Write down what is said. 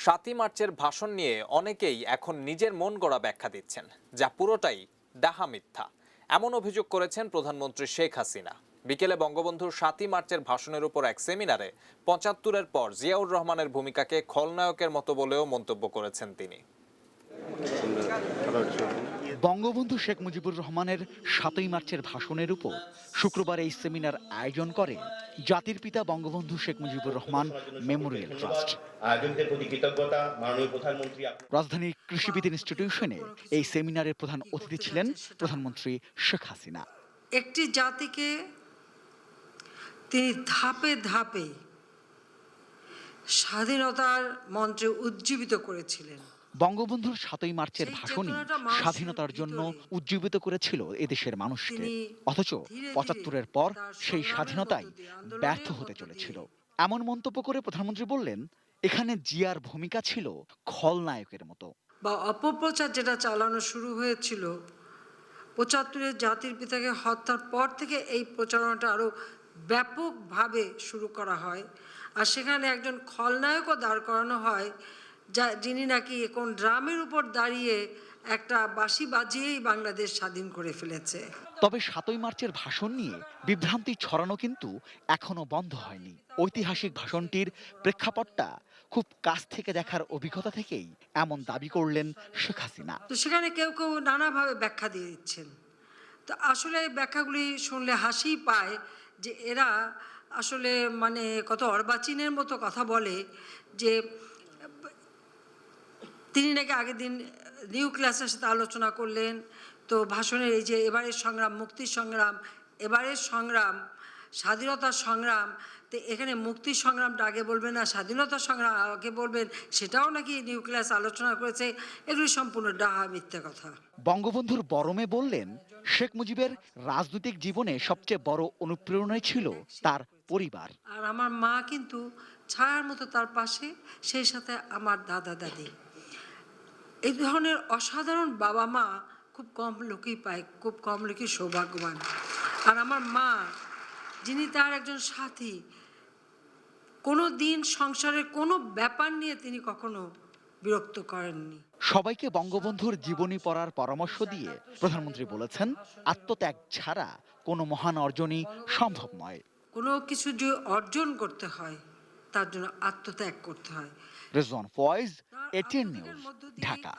৭ই মার্চের ভাষণ নিয়ে অনেকেই এখন নিজের মন গড়া ব্যাখ্যা দিচ্ছেন, যা পুরোটাই ডাহা মিথ্যা। এমন অভিযোগ করেছেন প্রধানমন্ত্রী শেখ হাসিনা। বিকেলে বঙ্গবন্ধুর ৭ই মার্চের ভাষণের উপর এক সেমিনারে ৭৫-এর পর জিয়াউর রহমানের ভূমিকাকে খলনায়কের মতো বলেও মন্তব্য করেছেন তিনি। বঙ্গবন্ধু শেখ মুজিবুর রহমানের ৭ই মার্চের ভাষণের উপর শুক্রবার এই সেমিনার আয়োজন করে জাতির পিতা বঙ্গবন্ধু শেখ মুজিবুর রহমান মেমোরিয়াল ট্রাস্ট। আয়োজকদের প্রতি কৃতজ্ঞতা। মাননীয় প্রধানমন্ত্রী রাজধানীর কৃষিবিদ ইনস্টিটিউশনে এই সেমিনারের প্রধান অতিথি ছিলেন প্রধানমন্ত্রী শেখ হাসিনা। একটি জাতিকে তিনি ধাপে ধাপে স্বাধীনতার মন্ত্রে উজ্জীবিত করেছিলেন। বঙ্গবন্ধুর ৭ই মার্চের ভাষণই স্বাধীনতার জন্য উজ্জীবিত করেছিল এদেশের মানুষকে, অথচ ৭৫-এর পর সেই স্বাধীনতাই ব্যর্থ হতে চলেছিল। এমন মন্তব্য করে প্রধানমন্ত্রী বললেন, এখানে জিয়ার ভূমিকা ছিল খলনায়কের মতো। বা অপপ্রচার যেটা চালানো শুরু হয়েছিল ৭৫-এর জাতির পিতাকে হত্যার পর থেকে, এই প্রচারণাটা আরো ব্যাপকভাবে শুরু করা হয়। আর সেখানে একজন খলনায়কও দাঁড় করানো হয়, যিনি নাকি কোন ড্রামের উপর দাঁড়িয়ে একটা বাঁশি বাজিয়েই বাংলাদেশ স্বাধীন করে ফেলেছে। তবে ৭ই মার্চের ভাষণ নিয়ে বিভ্রান্তি ছড়ানো কিন্তু এখনো বন্ধ হয়নি। ঐতিহাসিক ভাষণটির প্রেক্ষাপটটা খুব কাছ থেকে দেখার অভিজ্ঞতা থেকেই এমন দাবি করলেন শেখ হাসিনা। তো সেখানে কেউ কেউ নানাভাবে ব্যাখ্যা দিয়ে দিচ্ছেন। তো আসলে এই ব্যাখ্যাগুলি শুনলে হাসি পায় যে এরা আসলে মানে কত অর্বাচীনের মতো কথা বলে, যে তিনি নাকি আগের দিন নিউক্লিয়াসের সাথে আলোচনা করলেন। তো ভাষণের এই যে এবারের সংগ্রাম মুক্তির সংগ্রাম, এবারের সংগ্রাম স্বাধীনতার সংগ্রাম, তো এখানে মুক্তির সংগ্রামটা আগে বলবেন না স্বাধীনতার সংগ্রাম আগে বলবেন, সেটাও নাকি নিউক্লিয়াস আলোচনা করেছে। এগুলি সম্পূর্ণ ডাহা মিথ্যে কথা। বঙ্গবন্ধুর বরমে বললেন, শেখ মুজিবের রাজনৈতিক জীবনে সবচেয়ে বড় অনুপ্রেরণাই ছিল তার পরিবার। আর আমার মা কিন্তু ছায়ার মতো তার পাশে, সেই সাথে আমার দাদা দাদি। এই ধরনের অসাধারণ বাবা মা খুব কম লোকই পায়, খুব কম লোকই সৌভাগ্যবান। আর আমার মা, যিনি তার একজন সাথী, কোনো দিন সংসারের কোনো ব্যাপার নিয়ে তিনি কখনো বিরক্ত করেননি। সবাইকে বঙ্গবন্ধুর জীবনী পড়ার পরামর্শ দিয়ে প্রধানমন্ত্রী বলেছেন, আত্মত্যাগ ছাড়া কোনো মহান অর্জনই সম্ভব নয়। কোনো কিছু যে অর্জন করতে হয় তার জন্য আত্মত্যাগ করতে হয়। Rezwan Faiz, ATN news, Dhaka.